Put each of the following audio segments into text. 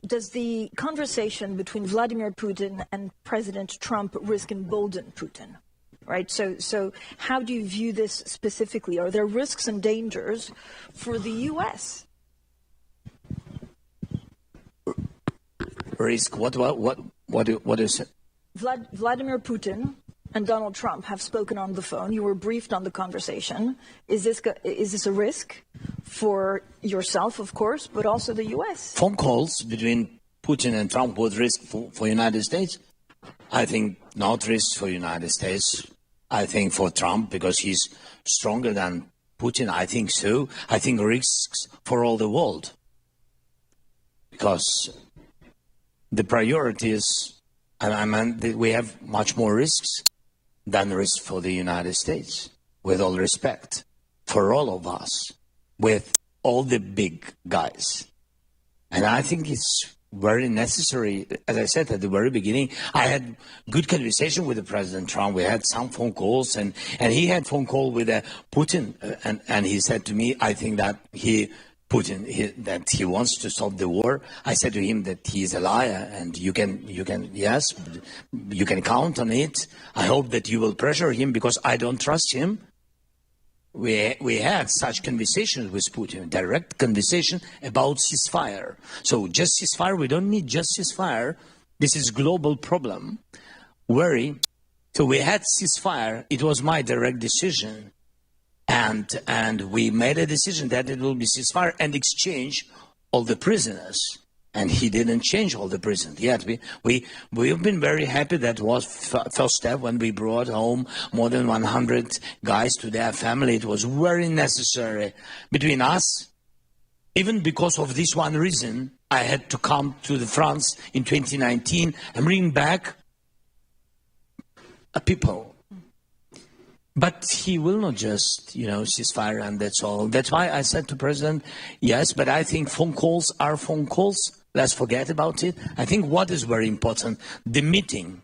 does the conversation between Vladimir Putin and President Trump risk embolden Putin? Right. So how do you view this specifically? Are there risks and dangers for the U.S.? Risk? What is it? Vladimir Putin and Donald Trump have spoken on the phone. You were briefed on the conversation. Is this a risk for yourself, of course, but also the U.S.? Phone calls between Putin and Trump was risk for United States? I think not risk for United States. I think for Trump, because he's stronger than Putin, I think so. I think risks for all the world. Because the priorities, we have much more risks than risk for the United States, with all respect, for all of us, with all the big guys. And I think it's very necessary. As I said at the very beginning, I had good conversation with the President Trump. We had some phone calls, and he had phone call with Putin, and he said to me, I think that that he wants to stop the war. I said to him that he is a liar, and you can count on it. I hope that you will pressure him, because I don't trust him. We had such conversations with Putin, direct conversation about ceasefire. So just ceasefire, we don't need just ceasefire. This is global problem. So we had ceasefire. It was my direct decision. And we made a decision that it will be ceasefire and exchange all the prisoners. And he didn't change all the prisoners yet. We've been very happy. That was first step when we brought home more than 100 guys to their family. It was very necessary between us. Even because of this one reason, I had to come to France in 2019 and bring back people. But he will not just, ceasefire and that's all. That's why I said to President, yes, but I think phone calls are phone calls. Let's forget about it. I think what is very important, the meeting,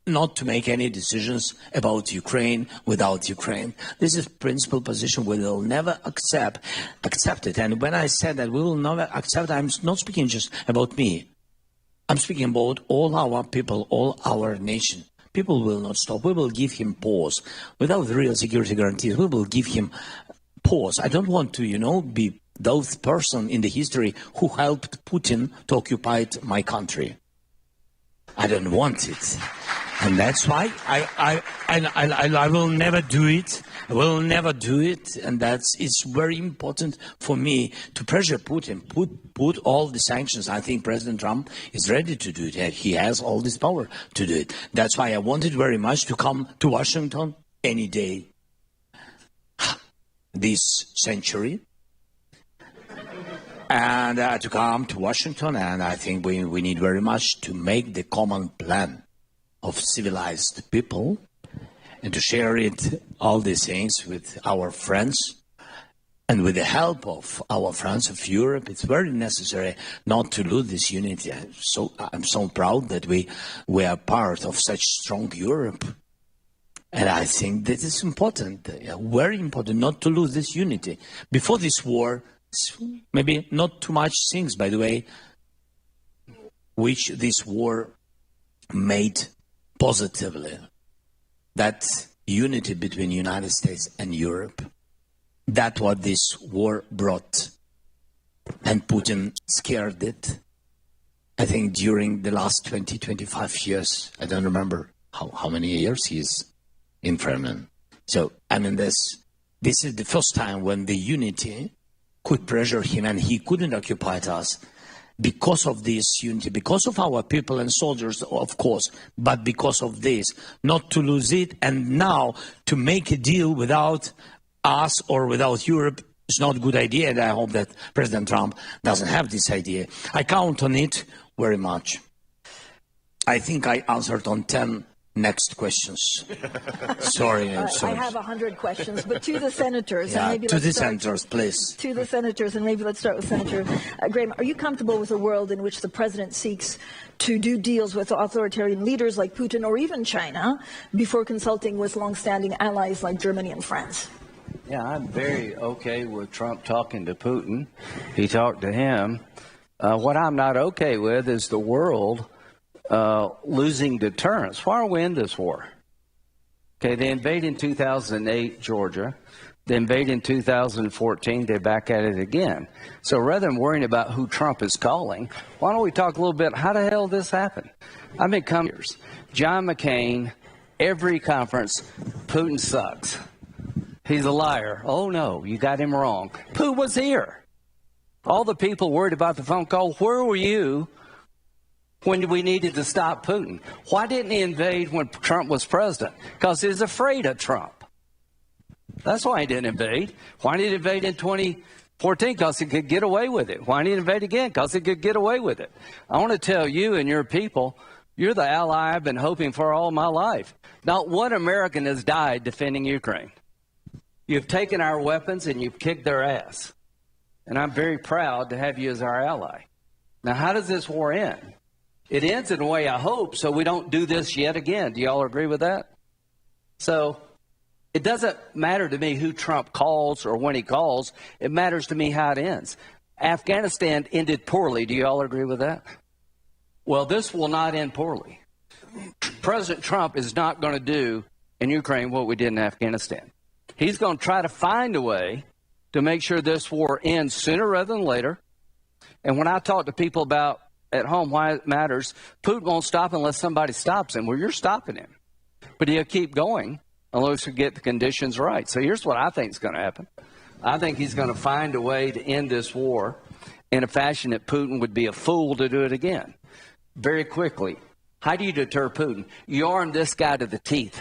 not to make any decisions about Ukraine without Ukraine. This is principal position we will never accept it. And when I said that we will never accept, I'm not speaking just about me. I'm speaking about all our people, all our nation. People will not stop. We will give him pause. Without real security guarantees, we will give him pause. I don't want to, be those person in the history who helped Putin to occupy my country. I don't want it. And that's why I will never do it. I will never do it. And it's very important for me to pressure Putin, put all the sanctions. I think President Trump is ready to do it. He has all this power to do it. That's why I wanted very much to come to Washington any day this century. And to come to Washington, and I think we need very much to make the common plan of civilized people and to share all these things with our friends and with the help of our friends of Europe. It's very necessary not to lose this unity. I'm so proud that we are part of such strong Europe. And I think that it's important, very important, not to lose this unity. Before this war, maybe not too much things, by the way, which this war made positively. That unity between United States and Europe. That's what this war brought. And Putin scared it. I think during the last 20, 25 years, I don't remember how many years he's in Kremlin. So, this is the first time when the unity could pressure him, and he couldn't occupy us because of this unity, because of our people and soldiers, of course, but because of this, not to lose it, and now to make a deal without us or without Europe is not a good idea, and I hope that President Trump doesn't have this idea. I count on it very much. I think I answered on 10 next questions. Sorry. I have 100 questions, but to the senators. Yeah, and maybe to the senators, please. To the senators, and maybe let's start with Senator Graham. Are you comfortable with a world in which the president seeks to do deals with authoritarian leaders like Putin or even China before consulting with long-standing allies like Germany and France? Yeah, I'm very okay with Trump talking to Putin. He talked to him. What I'm not okay with is the world losing deterrence. Why are we in this war? Okay, they invade in 2008 Georgia. They invade in 2014. They're back at it again. So rather than worrying about who Trump is calling, why don't we talk a little bit, how the hell did this happen? I've been coming years. John McCain, every conference, Putin sucks. He's a liar. Oh, no, you got him wrong. Putin was here. All the people worried about the phone call, where were you when we needed to stop Putin? Why didn't he invade when Trump was president? Because he was afraid of Trump. That's why he didn't invade. Why did he invade in 2014? Because he could get away with it. Why didn't he invade again? Because he could get away with it. I want to tell you and your people, you're the ally I've been hoping for all my life. Not one American has died defending Ukraine. You've taken our weapons and you've kicked their ass. And I'm very proud to have you as our ally. Now, how does this war end? It ends in a way I hope so we don't do this yet again. Do you all agree with that? So it doesn't matter to me who Trump calls or when he calls. It matters to me how it ends. Afghanistan ended poorly. Do you all agree with that? Well, this will not end poorly. President Trump is not going to do in Ukraine what we did in Afghanistan. He's going to try to find a way to make sure this war ends sooner rather than later. And when I talk to people about at home why it matters, Putin won't stop unless somebody stops him. Well, you're stopping him. But he'll keep going unless we get the conditions right. So here's what I think is going to happen. I think he's going to find a way to end this war in a fashion that Putin would be a fool to do it again. Very quickly, how do you deter Putin? You arm this guy to the teeth.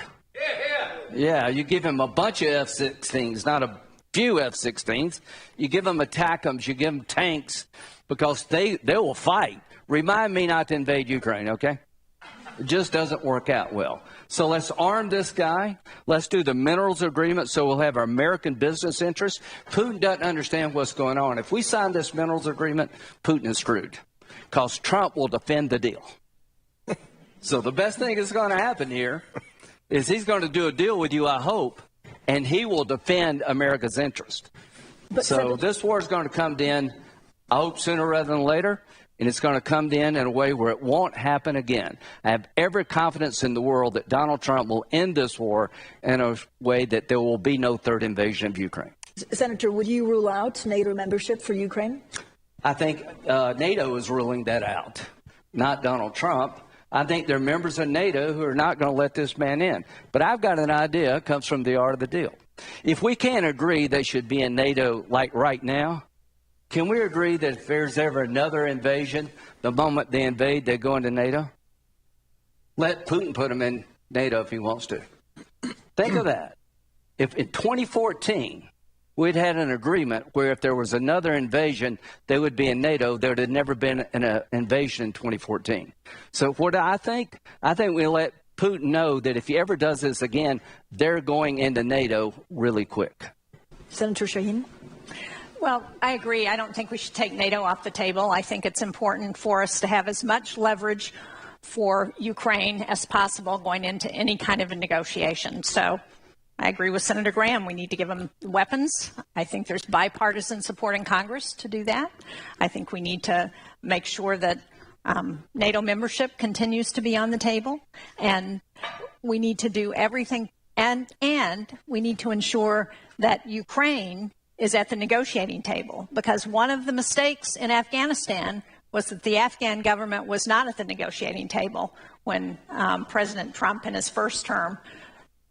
Yeah, you give him a bunch of F-16s, not a few F-16s. You give them ATACMS, you give them tanks, because they will fight. Remind me not to invade Ukraine, okay? It just doesn't work out well. So let's arm this guy. Let's do the minerals agreement so we'll have our American business interests. Putin doesn't understand what's going on. If we sign this minerals agreement, Putin is screwed because Trump will defend the deal. So the best thing that's going to happen here is he's going to do a deal with you, I hope, and he will defend America's interest. So this war is going to come to end, I hope, sooner rather than later. And it's going to come to end in a way where it won't happen again. I have every confidence in the world that Donald Trump will end this war in a way that there will be no third invasion of Ukraine. Senator, would you rule out NATO membership for Ukraine? I think NATO is ruling that out, not Donald Trump. I think there are members of NATO who are not going to let this man in. But I've got an idea. It comes from the art of the deal. If we can't agree they should be in NATO like right now, can we agree that if there's ever another invasion, the moment they invade, they go into NATO? Let Putin put them in NATO if he wants to. Think of that. If in 2014 we'd had an agreement where if there was another invasion, they would be in NATO, there would have never been an invasion in 2014. So what do I think? I think we let Putin know that if he ever does this again, they're going into NATO really quick. Senator Shaheen? Well, I agree. I don't think we should take NATO off the table. I think it's important for us to have as much leverage for Ukraine as possible going into any kind of a negotiation. So I agree with Senator Graham. We need to give them weapons. I think there's bipartisan support in Congress to do that. I think we need to make sure that NATO membership continues to be on the table. And we need to do everything. And we need to ensure that Ukraine is at the negotiating table, because one of the mistakes in Afghanistan was that the Afghan government was not at the negotiating table when President Trump in his first term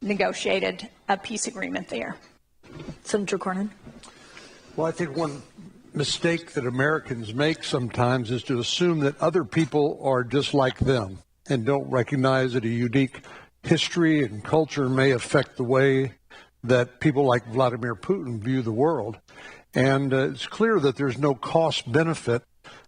negotiated a peace agreement there. Senator Cornyn? Well, I think one mistake that Americans make sometimes is to assume that other people are just like them and don't recognize that a unique history and culture may affect the way that people like Vladimir Putin view the world. And it's clear that there's no cost-benefit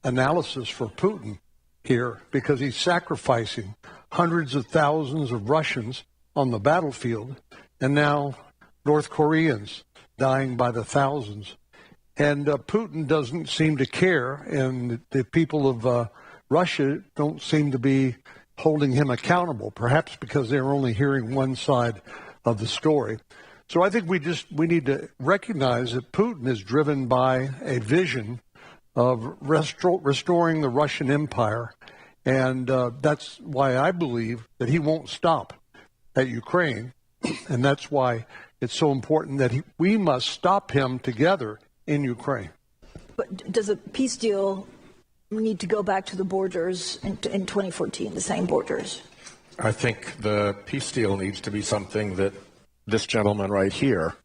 analysis for Putin here because he's sacrificing hundreds of thousands of Russians on the battlefield and now North Koreans dying by the thousands. And Putin doesn't seem to care, and the people of Russia don't seem to be holding him accountable, perhaps because they're only hearing one side of the story. So I think we need to recognize that Putin is driven by a vision of restoring the Russian Empire. And that's why I believe that he won't stop at Ukraine. And that's why it's so important that we must stop him together in Ukraine. But does a peace deal need to go back to the borders in 2014, the same borders? I think the peace deal needs to be something that this gentleman right here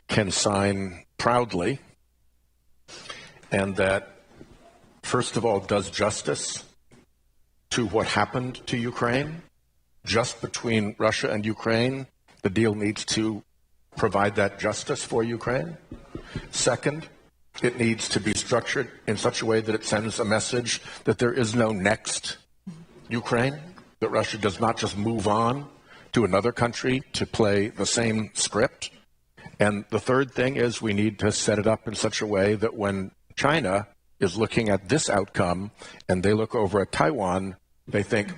can sign proudly, and that, first of all, does justice to what happened to Ukraine. Just between Russia and Ukraine, the deal needs to provide that justice for Ukraine. Second, it needs to be structured in such a way that it sends a message that there is no next Ukraine, that Russia does not just move on to another country to play the same script. And the third thing is we need to set it up in such a way that when China is looking at this outcome and they look over at Taiwan, they think,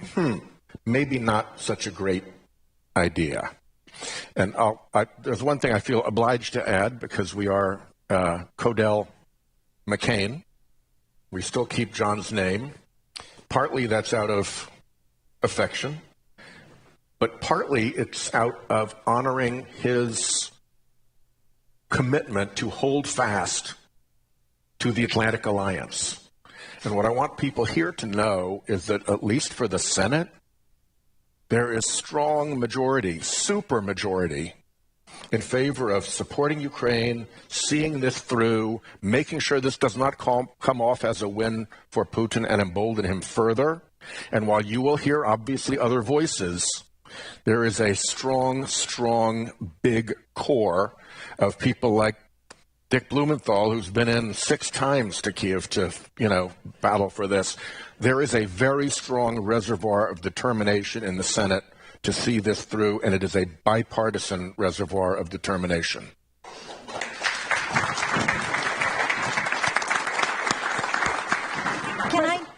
maybe not such a great idea. And there's one thing I feel obliged to add, because we are Codell McCain. We still keep John's name. Partly that's out of affection, but partly it's out of honoring his commitment to hold fast to the Atlantic Alliance. And what I want people here to know is that, at least for the Senate, there is strong majority, super majority, in favor of supporting Ukraine, seeing this through, making sure this does not come off as a win for Putin and embolden him further. And while you will hear, obviously, other voices, there is a strong, strong, big core of people like Dick Blumenthal, who's been in 6 times to Kiev to, battle for this. There is a very strong reservoir of determination in the Senate to see this through, and it is a bipartisan reservoir of determination.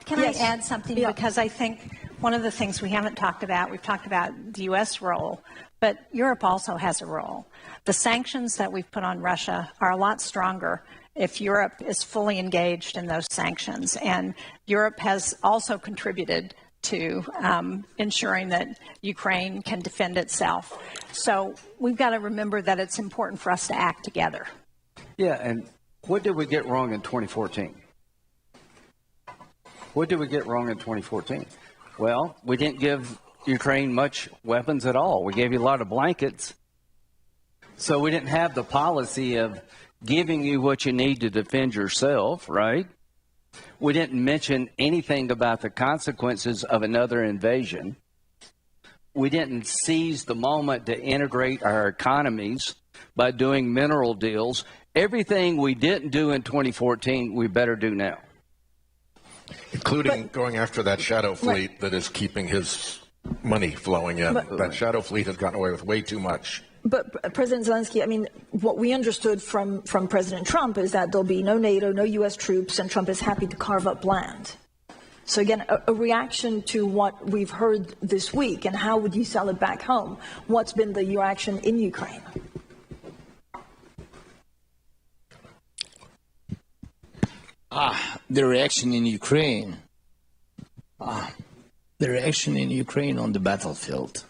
Can I add something? Yeah. Because I think one of the things we haven't talked about, we've talked about the U.S. role, but Europe also has a role. The sanctions that we've put on Russia are a lot stronger if Europe is fully engaged in those sanctions. And Europe has also contributed to ensuring that Ukraine can defend itself. So we've got to remember that it's important for us to act together. Yeah, and what did we get wrong in 2014? What did we get wrong in 2014? Well, we didn't give Ukraine much weapons at all. We gave you a lot of blankets. So we didn't have the policy of giving you what you need to defend yourself, right? We didn't mention anything about the consequences of another invasion. We didn't seize the moment to integrate our economies by doing mineral deals. Everything we didn't do in 2014, we better do now. Including going after that shadow fleet that is keeping his money flowing in. That shadow fleet has gotten away with way too much. But President Zelensky, I mean, what we understood from President Trump is that there'll be no NATO, no U.S. troops, and Trump is happy to carve up land. So again, a reaction to what we've heard this week, and how would you sell it back home? What's been the reaction in Ukraine? The reaction in Ukraine. The reaction in Ukraine on the battlefield.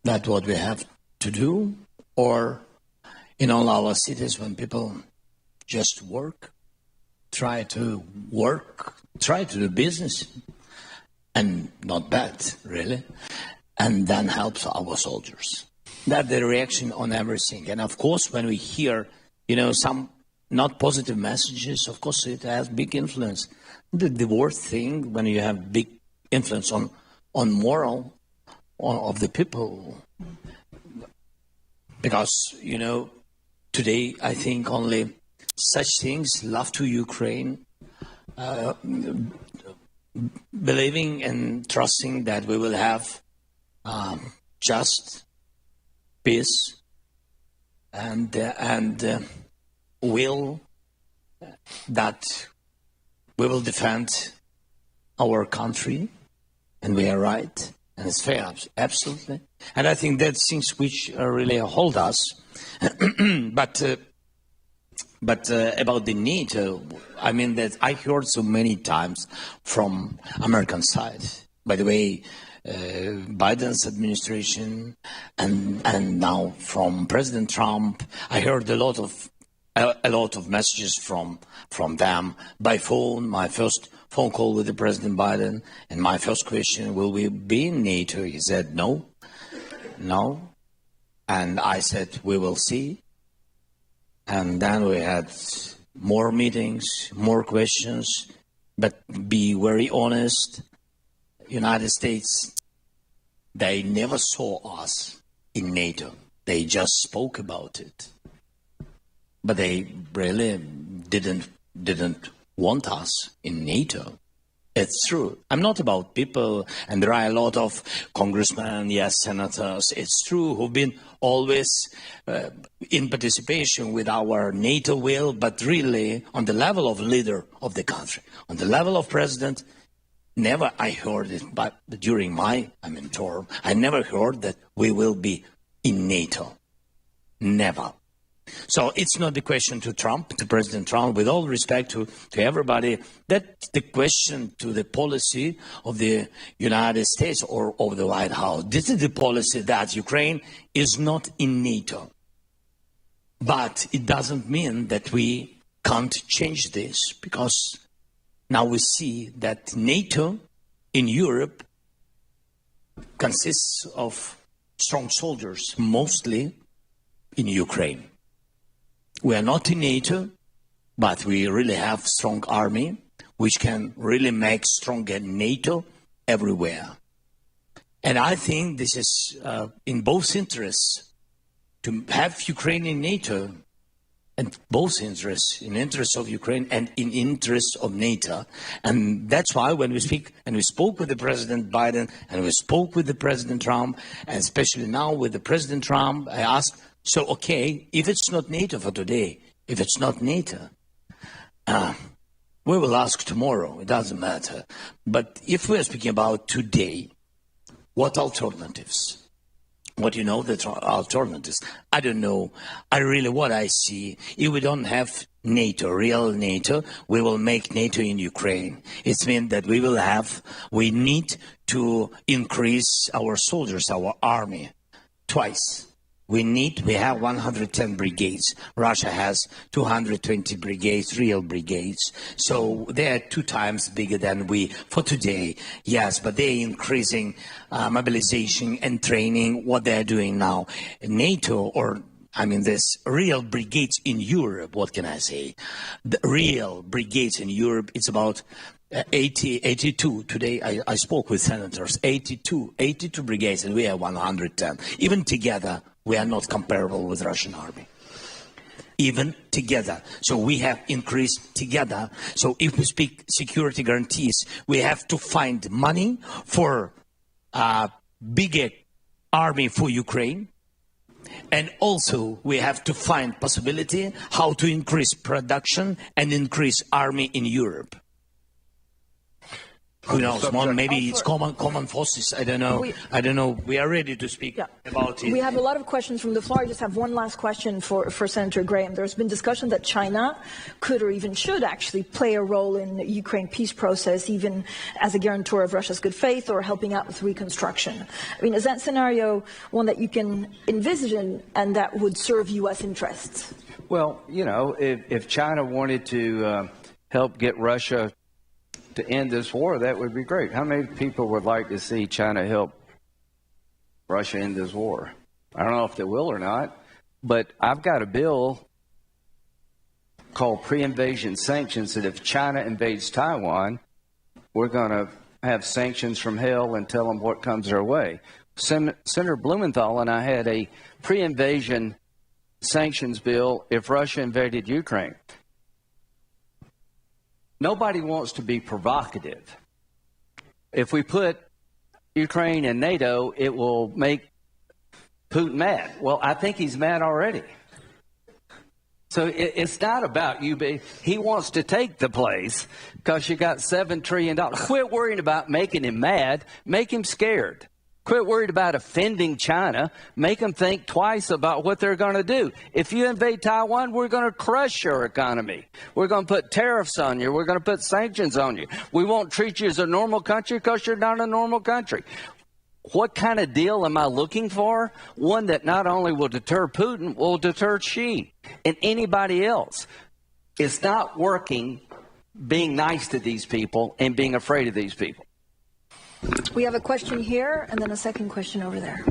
That's what we have to do, or in all our cities when people just work, try to do business, and not bad, really, and then helps our soldiers. That's the reaction on everything. And of course, when we hear, some not positive messages, of course, it has big influence. The worst thing when you have big influence on moral of the people. Because, today I think only such things, love to Ukraine, believing and trusting that we will have just peace and will that we will defend our country, and we are right. And it's fair, absolutely. And I think that's things which really hold us. But But about the NATO, I mean that I heard so many times from American side. By the way, Biden's administration and now from President Trump, I heard a lot of messages from them by phone. My first phone call with the President Biden, and my first question, will we be in NATO? He said no. And I said, we will see. And then we had more meetings, more questions, but be very honest, United States, they never saw us in NATO. They just spoke about it. But they really didn't want us in NATO. It's true. I'm not about people, and there are a lot of congressmen, yes, senators, it's true, who've been always in participation with our NATO will, but really on the level of leader of the country, on the level of president, never I heard it, but during my term, I never heard that we will be in NATO. Never. So it's not the question to Trump, to President Trump, with all respect to everybody, that's the question to the policy of the United States or of the White House. This is the policy that Ukraine is not in NATO. But it doesn't mean that we can't change this, because now we see that NATO in Europe consists of strong soldiers, mostly in Ukraine. We are not in NATO, but we really have strong army, which can really make stronger NATO everywhere. And I think this is in both interests, to have Ukraine in NATO, and both interests, in interest of Ukraine and in interest of NATO. And that's why when we speak, and we spoke with the President Biden, and we spoke with the President Trump, and especially now with the President Trump, I asked, so, okay, if it's not NATO for today, if it's not NATO, we will ask tomorrow, it doesn't matter. But if we're speaking about today, what alternatives? What you know, the alternatives? I don't know. What I see, if we don't have NATO, real NATO, we will make NATO in Ukraine. It means that we need to increase our soldiers, our army, twice. We have 110 brigades. Russia has 220 brigades, real brigades. So they are 2 times bigger than we for today. Yes, but they're increasing mobilization and training, what they're doing now. NATO, this real brigades in Europe, what can I say? The real brigades in Europe, it's about 82. Today I spoke with senators, 82 brigades, and we have 110. Even together, we are not comparable with Russian army. Even together. So we have increased together. So if we speak security guarantees, we have to find money for a bigger army for Ukraine. And also we have to find possibility how to increase production and increase army in Europe. Who knows? Maybe it's common forces. I don't know. We are ready to speak about it. We have a lot of questions from the floor. I just have one last question for Senator Graham. There's been discussion that China could or even should actually play a role in the Ukraine peace process, even as a guarantor of Russia's good faith or helping out with reconstruction. Is that scenario one that you can envision and that would serve U.S. interests? Well, if China wanted to help get Russia to end this war, that would be great. How many people would like to see China help Russia end this war? I don't know if they will or not, but I've got a bill called pre-invasion sanctions that if China invades Taiwan, we're going to have sanctions from hell and tell them what comes their way. Senator Blumenthal and I had a pre-invasion sanctions bill if Russia invaded Ukraine. Nobody wants to be provocative. If we put Ukraine in NATO, it will make Putin mad. Well, I think he's mad already. So it's not about you. He wants to take the place because you got $7 trillion. Quit worrying about making him mad. Make him scared. Quit worried about offending China. Make them think twice about what they're going to do. If you invade Taiwan, we're going to crush your economy. We're going to put tariffs on you. We're going to put sanctions on you. We won't treat you as a normal country because you're not a normal country. What kind of deal am I looking for? One that not only will deter Putin, will deter Xi and anybody else. It's not working being nice to these people and being afraid of these people. We have a question here, and then a second question over there,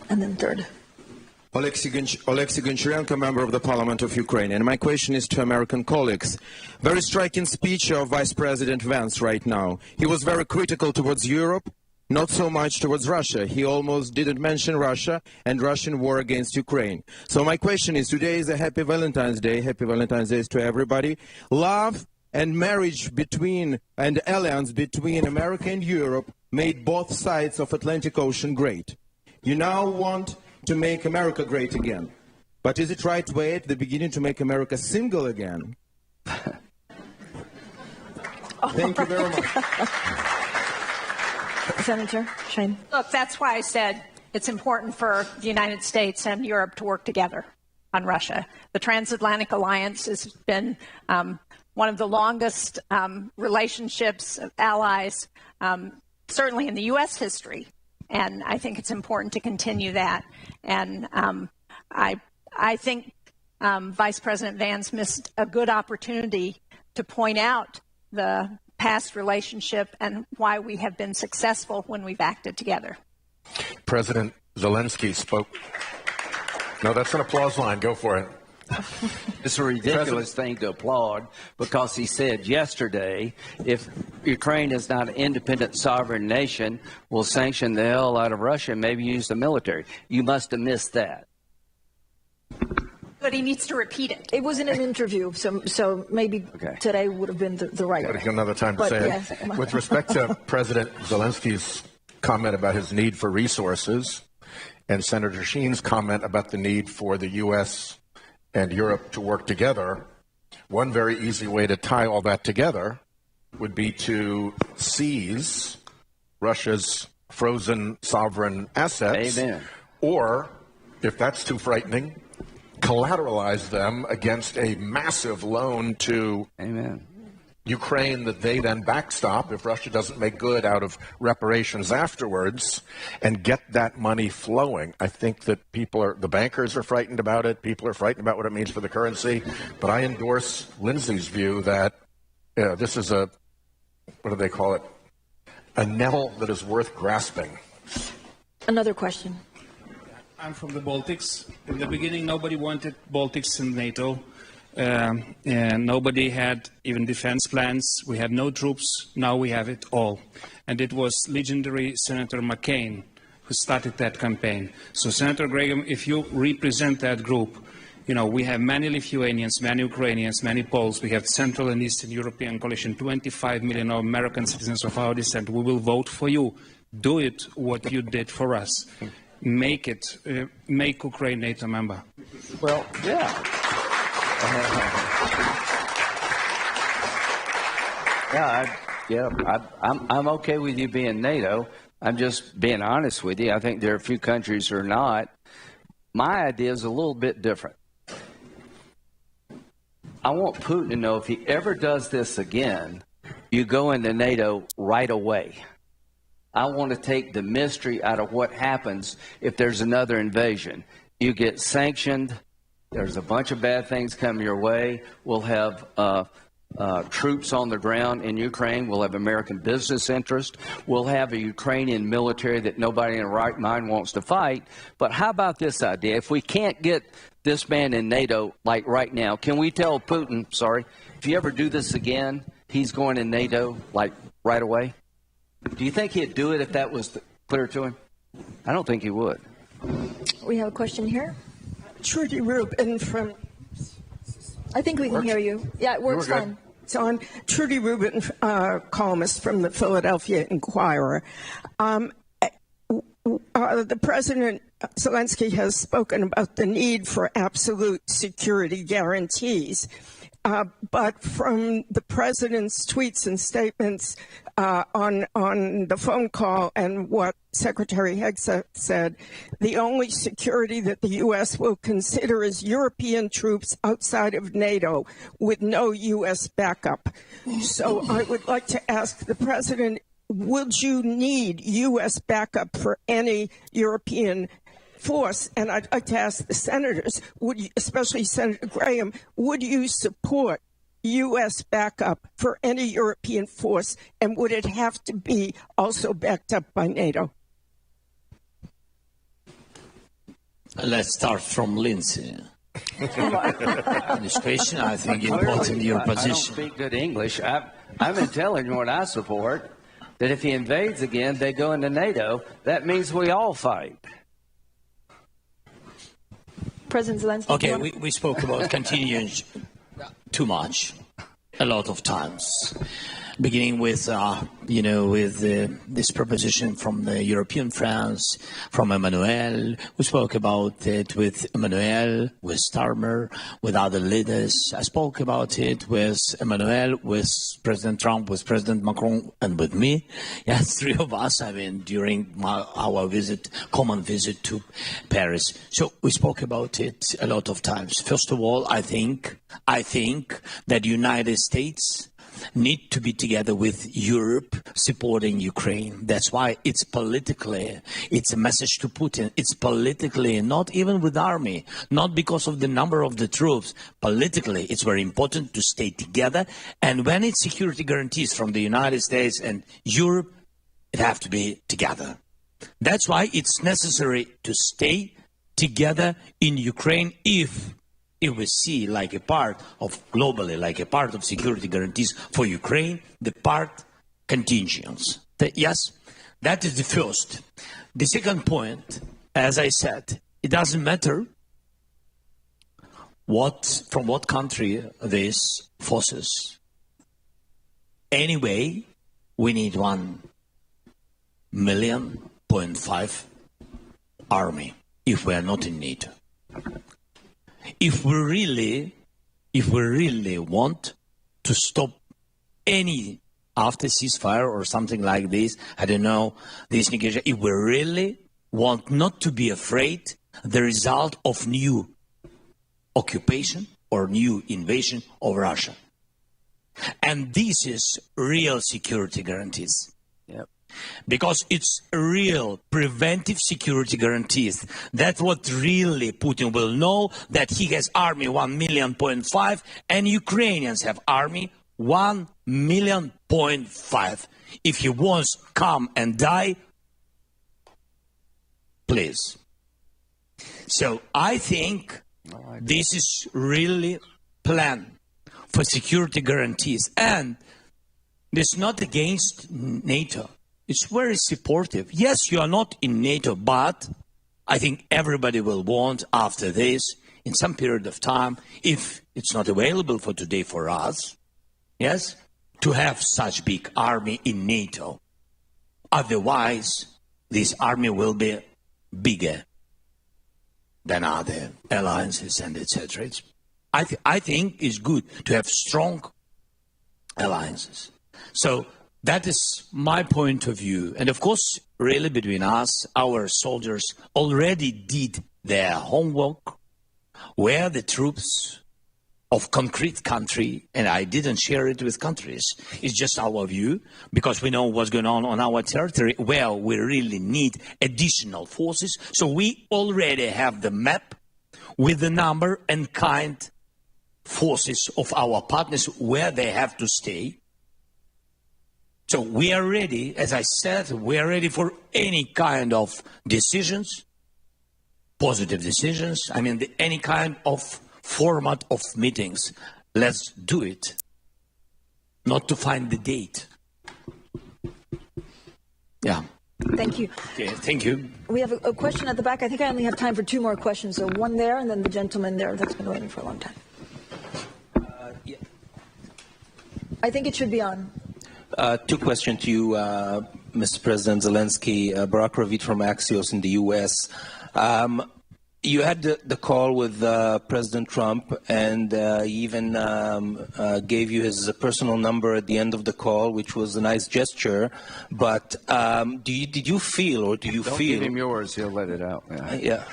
and then third. Oleksiy Goncharenko, member of the Parliament of Ukraine. And my question is to American colleagues. Very striking speech of Vice President Vance right now. He was very critical towards Europe, not so much towards Russia. He almost didn't mention Russia and Russian war against Ukraine. So my question is, today is a happy Valentine's Day. Happy Valentine's Day to everybody. Love and marriage between, and alliance between America and Europe made both sides of Atlantic Ocean great. You now want to make America great again. But is it right way at the beginning to make America single again? Thank you very much. Senator Shane. Look, that's why I said it's important for the United States and Europe to work together on Russia. The transatlantic alliance has been one of the longest relationships of allies, certainly in the U.S. history. And I think it's important to continue that. And I think Vice President Vance missed a good opportunity to point out the past relationship and why we have been successful when we've acted together. President Zelensky spoke. No, that's an applause line. Go for it. It's a ridiculous thing to applaud because he said yesterday, if Ukraine is not an independent sovereign nation, we'll sanction the hell out of Russia and maybe use the military. You must have missed that. But he needs to repeat it. It was in an interview, so maybe today would have been the right way. Another time to say yes, it. With respect to President Zelensky's comment about his need for resources and Senator Sheen's comment about the need for the U.S. and Europe to work together, one very easy way to tie all that together would be to seize Russia's frozen sovereign assets. Amen. Or, if that's too frightening, collateralize them against a massive loan to Ukraine that they then backstop if Russia doesn't make good out of reparations afterwards, and get that money flowing. I think that the bankers are frightened about it. People are frightened about what it means for the currency. But I endorse Lindsay's view that this is what do they call it? A nettle that is worth grasping. Another question. I'm from the Baltics. In the beginning, nobody wanted Baltics in NATO. And nobody had even defense plans. We had no troops. Now we have it all. And it was legendary Senator McCain who started that campaign. So, Senator Graham, if you represent that group, you know, we have many Lithuanians, many Ukrainians, many Poles. We have Central and Eastern European coalition, 25 million American citizens of our descent. We will vote for you. Do it what you did for us. Make Ukraine NATO member. Well, yeah. I'm okay with you being NATO. I'm just being honest with you. I think there are a few countries who are not. My idea is a little bit different. I want Putin to know if he ever does this again, you go into NATO right away. I want to take the mystery out of what happens if there's another invasion. You get sanctioned. There's a bunch of bad things coming your way. We'll have troops on the ground in Ukraine. We'll have American business interest. We'll have a Ukrainian military that nobody in their right mind wants to fight. But how about this idea? If we can't get this man in NATO, like right now, can we tell Putin, if you ever do this again, he's going in NATO, like right away? Do you think he'd do it if that was clear to him? I don't think he would. We have a question here. Trudy Rubin from... I think we can hear you. Yeah, it works fine. So I'm Trudy Rubin, columnist from the Philadelphia Inquirer. The President Zelensky has spoken about the need for absolute security guarantees. But from the president's tweets and statements on the phone call and what Secretary Hegseth said, the only security that the U.S. will consider is European troops outside of NATO with no U.S. backup. So I would like to ask the president, would you need U.S. backup for any European force? And I'd like to ask the senators, especially Senator Graham, would you support U.S. backup for any European force, and would it have to be also backed up by NATO? Let's start from Lindsay. This question, I think, important your position. I don't speak good English. I've been telling you what I support, that if he invades again, they go into NATO. That means we all fight. President Zelensky. Okay, we spoke about continuing too much, a lot of times. Beginning with, this proposition from the European friends, from Emmanuel. We spoke about it with Emmanuel, with Starmer, with other leaders. I spoke about it with Emmanuel, with President Trump, with President Macron, and with me. Yes, three of us, during our common visit to Paris. So we spoke about it a lot of times. First of all, I think that the United States need to be together with Europe supporting Ukraine. That's why it's a message to Putin. It's politically, not even with army, not because of the number of the troops. Politically, it's very important to stay together. And when it's security guarantees from the United States and Europe, it have to be together. That's why it's necessary to stay together in Ukraine if we see like a part of globally, like a part of security guarantees for Ukraine, the part contingents. Yes, that is the first. The second point, as I said, it doesn't matter from what country these forces. Anyway, we need 1.5 million army if we are not in NATO. If we really want to stop any after ceasefire or something like this, I don't know, this negotiation, if we really want not to be afraid the result of new occupation or new invasion of Russia. And this is real security guarantees. Yep. Because it's real preventive security guarantees. That's what really Putin will know, that he has army 1.5 million and Ukrainians have army 1.5 million. If he wants come and die, please. So I think this is really plan for security guarantees. And it's not against NATO. It's very supportive. Yes, you are not in NATO, but I think everybody will want after this, in some period of time, if it's not available for today for us, yes, to have such big army in NATO. Otherwise, this army will be bigger than other alliances and etc. I think it's good to have strong alliances. So that is my point of view. And of course, really between us, our soldiers already did their homework, where the troops of concrete country, and I didn't share it with countries, it's just our view, because we know what's going on our territory, where we really need additional forces. So we already have the map with the number and kind forces of our partners where they have to stay. So we are ready, as I said, we are ready for any kind of decisions, positive decisions. I mean, any kind of format of meetings. Let's do it. Not to find the date. Yeah. Thank you. Okay, thank you. We have a question at the back. I think I only have time for 2 more questions. So one there, and then the gentleman there that's been waiting for a long time. Yeah. I think it should be on. 2 questions to you, Mr. President Zelensky. Barack Ravid from Axios in the U.S. you had the call with President Trump, and he even gave you his personal number at the end of the call, which was a nice gesture. But did you feel, or do you Don't feel? Give him yours; he'll let it out. Yeah.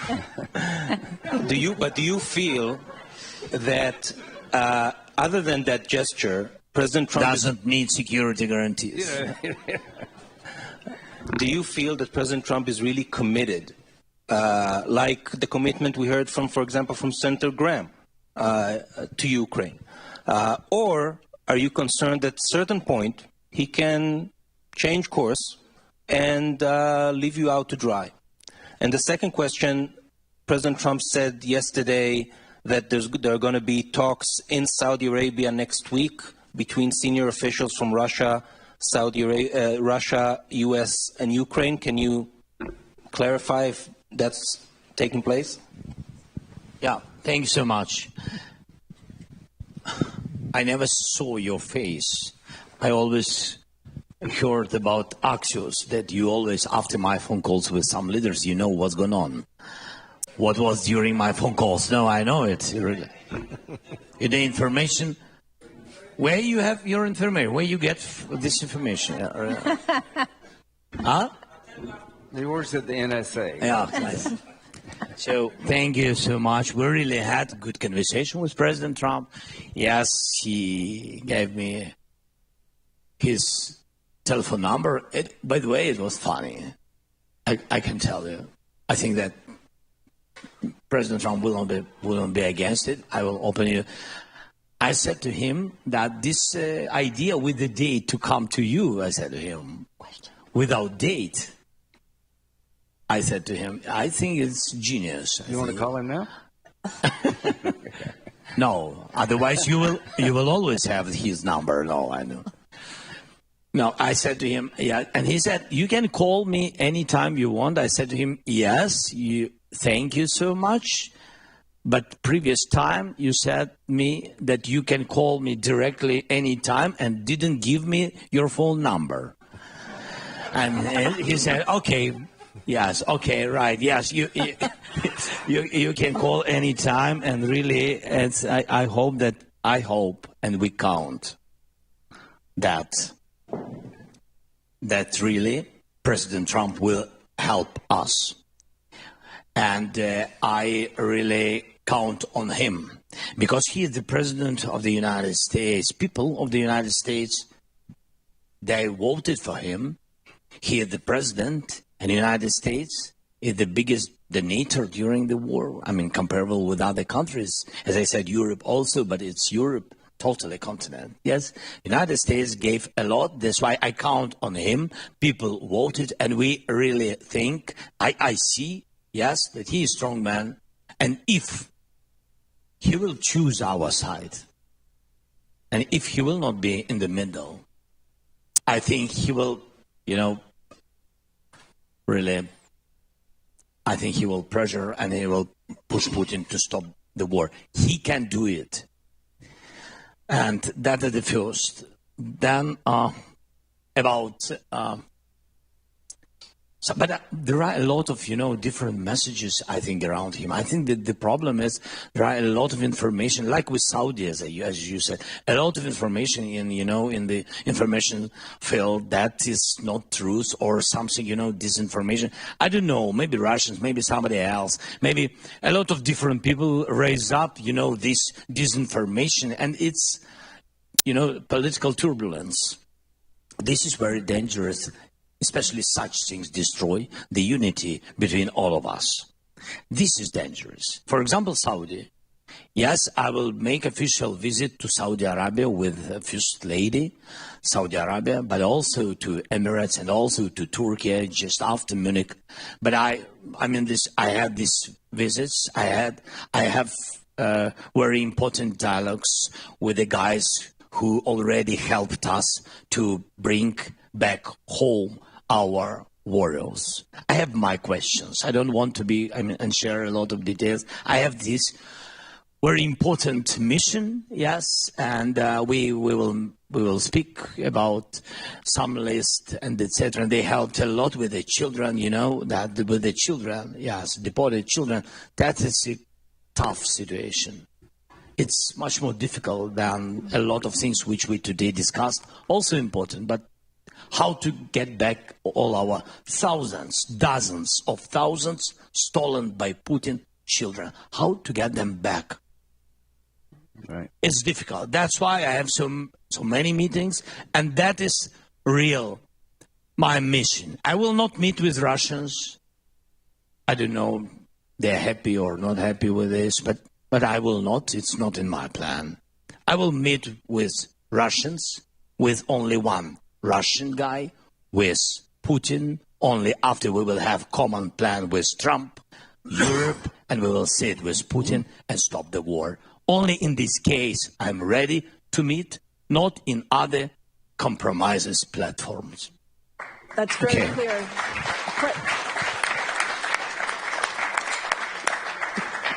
Do you feel that other than that gesture, President Trump doesn't need security guarantees? Do you feel that President Trump is really committed? Like the commitment we heard from, for example, from Senator Graham to Ukraine? Or are you concerned that at a certain point he can change course and leave you out to dry? And the second question, President Trump said yesterday that there are going to be talks in Saudi Arabia next week between senior officials from Russia, Russia, U.S., and Ukraine. Can you clarify if that's taking place? Yeah, thank you so much. I never saw your face. I always heard about Axios, that you always, after my phone calls with some leaders, you know what's going on. What was during my phone calls? No, I know it, really. The information, where you have your information, where you get this information? Huh? He works at the NSA. Yeah, nice. So thank you so much. We really had a good conversation with President Trump. Yes, he gave me his telephone number. By the way, it was funny. I can tell you. I think that President Trump will not be against it. I will open it. I said to him that this idea with the date to come to you, I said to him, without date, I said to him, I think it's genius. You want to call him now? No, otherwise you will always have his number. No, I know. No, I said to him, yeah, and he said, you can call me anytime you want. I said to him, yes, thank you so much. But previous time you said me that you can call me directly anytime and didn't give me your phone number. And he said, okay. Yes. Okay. Right. Yes. You can call anytime, and really, I hope, and we count that really President Trump will help us, and I really count on him because he is the President of the United States. People of the United States, they voted for him. He is the President. And the United States is the biggest donator during the war. I mean, comparable with other countries. As I said, Europe also, but it's Europe, totally continent. Yes, the United States gave a lot. That's why I count on him. People voted, and we really think, I see, yes, that he is a strong man. And if he will choose our side, and if he will not be in the middle, I think he will, really, I think he will pressure and he will push Putin to stop the war. He can do it. And that is the first. Then but there are a lot of, different messages, I think, around him. I think that the problem is there are a lot of information, like with Saudi, as you said, a lot of information in the information field that is not truth or something, disinformation. I don't know, maybe Russians, maybe somebody else, maybe a lot of different people raise up, this disinformation, and it's, political turbulence. This is very dangerous. Especially such things destroy the unity between all of us. This is dangerous. For example, Saudi. Yes, I will make official visit to Saudi Arabia with the First Lady, Saudi Arabia, but also to Emirates and also to Turkey just after Munich. But I had these visits. I have very important dialogues with the guys who already helped us to bring back home our warriors. I have my questions. I don't want to and share a lot of details. I have this. very important mission, yes, and we will speak about some list and etc. And they helped a lot with the children, you know, that with the children, yes, deported children. That is a tough situation. It's much more difficult than a lot of things which we today discussed. Also important, but how to get back all our thousands, dozens of thousands stolen by Putin children. How to get them back? Right. It's difficult. That's why I have so many meetings, and that is real my mission. I will not meet with Russians. I don't know they're happy or not happy with this, but I will not. It's not in my plan. I will meet with Russians, with only one Russian guy, with Putin, only after we will have common plan with Trump, Europe, and we will sit with Putin and stop the war. Only in this case I'm ready to meet, not in other compromises platforms. That's very clear.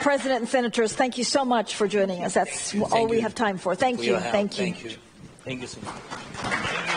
President and Senators, thank you so much for joining us. That's all we have time for. Thank you. Thank you. Thank you so much.